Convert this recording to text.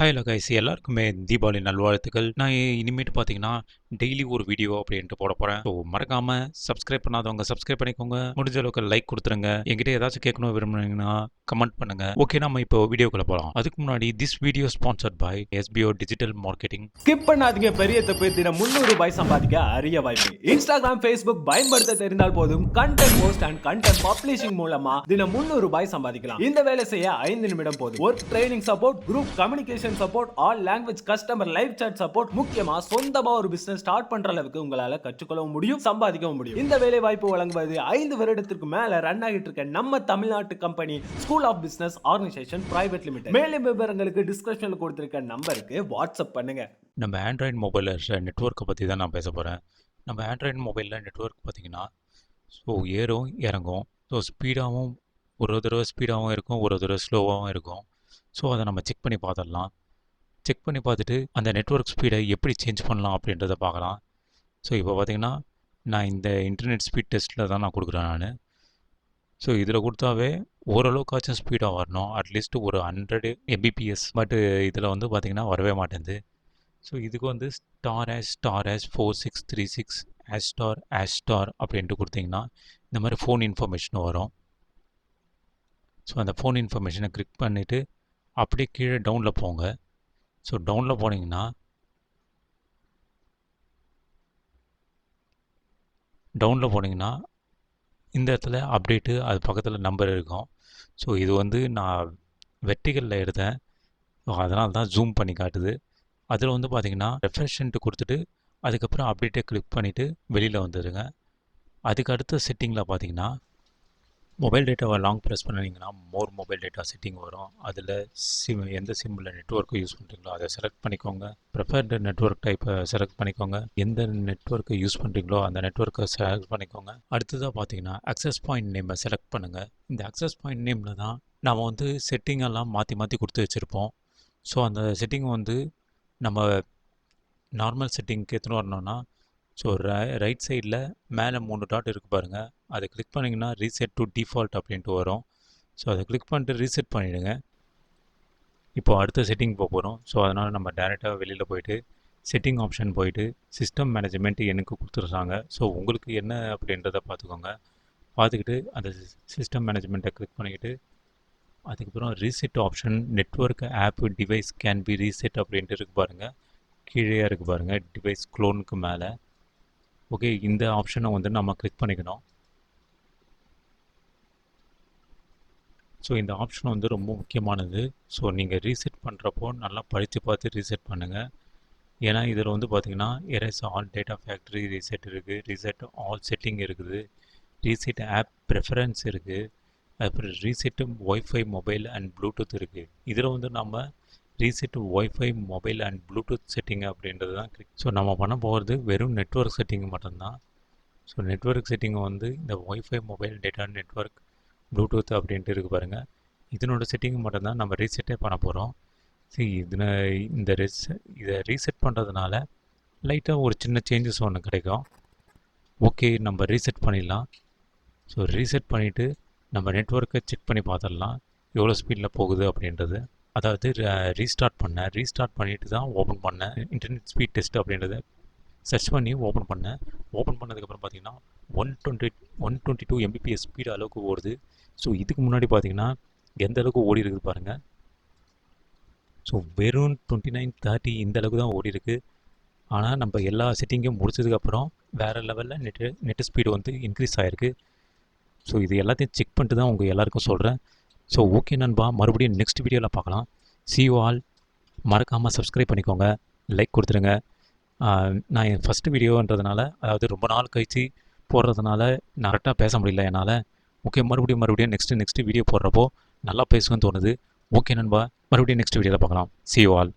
Hi guys, எல்லாருக்குமே தீபாவளி நல்வாழ்த்துக்கள். நான் இனிமேட்டு பார்த்தீங்கன்னா டெய்லி ஒரு வீடியோ அப்படின்ட்டு போட போகிறேன். ஸோ மறக்காம சப்ஸ்கிரைப் பண்ணாதவங்க சப்ஸ்கிரைப் பண்ணிக்கோங்க. முடிஞ்ச அளவுக்கு லைக் கொடுத்துருங்க. என்கிட்ட ஏதாச்சும் கேட்கணும் விரும்புனீங்கன்னா கமெண்ட் பண்ணுங்க. ஓகே, நம்ம இப்போ வீடியோக்குள்ள போகலாம். அதுக்கு முன்னாடி this video sponsored by SPO digital marketing. Skip பண்ணாதீங்க. பெரிய தப்பு. தினம் 300 ரூபாய் சம்பாதிக்க அரிய வாய்ப்பு. இன்ஸ்டாகிராம், ஃபேஸ்புக் பயன்படுத்த தெரிந்தால் போதும். Content post and content publishing மூலமா தினம் 300 ரூபாய் சம்பாதிக்கலாம். இந்த வேலை செய்ய 5 நிமிடம் போதும். Work training support, group communication support, all language, customer live chat support, முக்கியமா சொந்தமா ஒரு பிசினஸ் ஸ்டார்ட் பண்ற அளவுக்கு உங்களால கற்றுக்கொள்ளவும் முடியும், சம்பாதிக்கவும் முடியும். இந்த வேலை வாய்ப்பு வழங்குவது 5 வருடத்திற்கு மேல ரன் ஆகிட்டு இருக்க நம்ம தமிழ்நாட்டு company school of business organisation private limited. மேலும் விவரங்களுக்கு டிஸ்கிரிப்ஷன்ல கொடுத்திருக்க நம்பருக்கு வாட்ஸ்அப் பண்ணுங்க. நம்ம ஆண்ட்ராய்டு மொபைலில் நெட்வொர்க்கை பற்றி தான் நான் பேச போகிறேன். நம்ம ஆண்ட்ராய்டு மொபைலில் நெட்வொர்க் பார்த்திங்கன்னா ஸோ ஏறும் இறங்கும். ஸோ ஸ்பீடாகவும் ஒரு தடவை ஸ்பீடாகவும் இருக்கும், ஒரு தடவை ஸ்லோவாகவும் இருக்கும். ஸோ அதை நம்ம செக் பண்ணி பார்த்துடலாம். செக் பண்ணி பார்த்துட்டு அந்த நெட்வொர்க் ஸ்பீடை எப்படி சேஞ்ச் பண்ணலாம் அப்படின்றத பார்க்கலாம். ஸோ இப்போ பார்த்திங்கன்னா நான் இந்த இன்டர்நெட் ஸ்பீட் டெஸ்ட்டில் தான் நான் கொடுக்குறேன் நான். ஸோ இதில் கொடுத்தாவே ஓரளவுக்காச்சும் ஸ்பீடாக வரணும், அட்லீஸ்ட் ஒரு 100 Mbps. பட்டு இதில் வந்து பார்த்திங்கன்னா வரவே மாட்டேங்குது. ஸோ இதுக்கு வந்து ***4636 *** அப்படின்ட்டு கொடுத்தீங்கன்னா இந்த மாதிரி ஃபோன் இன்ஃபர்மேஷன் வரும். ஸோ அந்த ஃபோன் இன்ஃபர்மேஷனை கிளிக் பண்ணிவிட்டு அப்படியே கீழே டவுனில் போங்க. ஸோ டவுனில் போனீங்கன்னா இந்த இடத்துல அப்டேட்டு, அது பக்கத்தில் நம்பர் இருக்கும். ஸோ இது வந்து நான் வெர்டிகலில் எடுத்தேன், அதனால தான் ஜூம் பண்ணி காட்டுது. அதில் வந்து பார்த்திங்கன்னா ரெஃப்ரெஷ்ன்ட்டு கொடுத்துட்டு அதுக்கப்புறம் அப்டேட்டை கிளிக் பண்ணிவிட்டு வெளியில் வந்துடுங்க. அதுக்கு அடுத்த செட்டிங்கில் பார்த்திங்கன்னா மொபைல் டேட்டாவை லாங் ப்ரெஸ் பண்ணிங்கன்னா மோர் மொபைல் டேட்டா செட்டிங் வரும். அதில் எந்த சிம்மில் நெட்வொர்க்கை யூஸ் பண்ணுறீங்களோ அதை செலக்ட் பண்ணிக்கோங்க. ப்ரிஃபர்டு நெட்வொர்க் டைப்பை செலக்ட் பண்ணிக்கோங்க. எந்த நெட்வொர்க்கை யூஸ் பண்ணுறீங்களோ அந்த நெட்வொர்க்கை செலக்ட் பண்ணிக்கோங்க. அடுத்ததாக பார்த்தீங்கன்னா அக்சஸ் பாயிண்ட் நேமை செலக்ட் பண்ணுங்கள். இந்த அக்சஸ் பாயிண்ட் நேமில் தான் நம்ம வந்து செட்டிங்கெல்லாம் மாற்றி மாற்றி கொடுத்து வச்சுருப்போம். ஸோ அந்த செட்டிங் வந்து நம்ம நார்மல் செட்டிங்க்கு எடுத்துன்னு வரணும்னா ஸோ ரைட் சைடில் மேலே 3 டாட் இருக்குது பாருங்கள், அதை கிளிக் பண்ணிங்கன்னா ரீசெட் டு டிஃபால்ட் அப்படின்ட்டு வரும். ஸோ அதை கிளிக் பண்ணிட்டு ரீசெட் பண்ணிவிடுங்க. இப்போ அடுத்த செட்டிங் போகிறோம். ஸோ அதனால் நம்ம டேரெக்டாக வெளியில் போயிட்டு செட்டிங் ஆப்ஷன் போயிட்டு சிஸ்டம் மேனேஜ்மெண்ட் எனக்கு கொடுத்துருக்காங்க. ஸோ உங்களுக்கு என்ன அப்படின்றத பார்த்துக்கோங்க. பார்த்துக்கிட்டு அந்த சிஸ்டம் மேனேஜ்மெண்ட்டை கிளிக் பண்ணிக்கிட்டு அதுக்கப்புறம் reset option network of device can be reset அப்படின்ட்டு இருக்குது பாருங்கள், கீழே இருக்குது பாருங்கள் டிவைஸ் க்ளோனுக்கு மேலே. ஓகே, இந்த ஆப்ஷனை வந்து நம்ம கிளிக் பண்ணிக்கணும். ஸோ இந்த ஆப்ஷன் வந்து ரொம்ப முக்கியமானது. ஸோ நீங்கள் ரீசெட் பண்ணுறப்போ நல்லா படித்து பார்த்து ரீசெட் பண்ணுங்கள். ஏன்னா இதில் வந்து பார்த்திங்கன்னா erase all data factory reset இருக்குது, ரீசெட் ஆல் செட்டிங் இருக்குது, ரீசெட் ஆப் ப்ரெஃபரன்ஸ் இருக்குது, அப்புறம் reset wifi mobile and Bluetooth இருக்குது. இதில் வந்து நம்ம reset wifi mobile and Bluetooth setting அப்படின்றது தான் கிளிக். ஸோ நம்ம பண்ண போகிறது வெறும் நெட்வொர்க் செட்டிங் மட்டும்தான். ஸோ நெட்வொர்க் செட்டிங்கை வந்து இந்த wifi mobile data network Bluetooth அப்படின்ட்டு இருக்குது பாருங்கள், இதனோட செட்டிங் மட்டும்தான் நம்ம ரீசெட்டே பண்ண போகிறோம். சரி, இதை ரீசெட் பண்ணுறதுனால லைட்டாக ஒரு சின்ன சேஞ்சஸ் ஒன்று கிடைக்கும். ஓகே, நம்ம ரீசெட் பண்ணிடலாம். ஸோ ரீசெட் பண்ணிவிட்டு நம்ம நெட்வொர்க்கை செக் பண்ணி பார்த்துடலாம் எவ்வளோ ஸ்பீடில் போகுது அப்படின்றது. அதாவது ரீஸ்டார்ட் பண்ணிவிட்டு தான் ஓப்பன் பண்ணேன். இன்டர்நெட் ஸ்பீட் டெஸ்ட் அப்படின்றத சர்ச் பண்ணி ஓப்பன் பண்ணேன். ஓப்பன் பண்ணதுக்கப்புறம் பார்த்தீங்கன்னா 122 Mbps ஸ்பீடு அளவுக்கு ஓடுது. ஸோ இதுக்கு முன்னாடி பார்த்தீங்கன்னா எந்த அளவுக்கு ஓடி இருக்குது பாருங்கள். ஸோ வெறும் 29-30 இந்த அளவுக்கு தான் ஓடி இருக்குது. ஆனால் நம்ம எல்லா செட்டிங்கும் முடிச்சதுக்கப்புறம் வேறு லெவலில் நெட்டு ஸ்பீடு வந்து இன்க்ரீஸ் ஆகிருக்கு. ஸோ இது எல்லாத்தையும் செக் பண்ணிட்டு தான் உங்கள் எல்லாருக்கும் சொல்கிறேன். ஸோ ஓகே நண்பா, மறுபடியும் நெக்ஸ்ட் வீடியோவில் பார்க்கலாம். see you all. மறக்காமல் சப்ஸ்கிரைப் பண்ணிக்கோங்க, லைக் கொடுத்துருங்க. நான் என் ஃபஸ்ட்டு வீடியோன்றதுனால, அதாவது ரொம்ப நாள் கழித்து போடுறதுனால நான் கரெக்டாக பேச முடியல என்னால். ஓகே, மறுபடியும் நெக்ஸ்ட்டு வீடியோ போடுறப்போ நல்லா பேசுவேன்னு தோணுது. ஓகே நண்பா, மறுபடியும் நெக்ஸ்ட் வீடியோவில் பார்க்கலாம். see you all.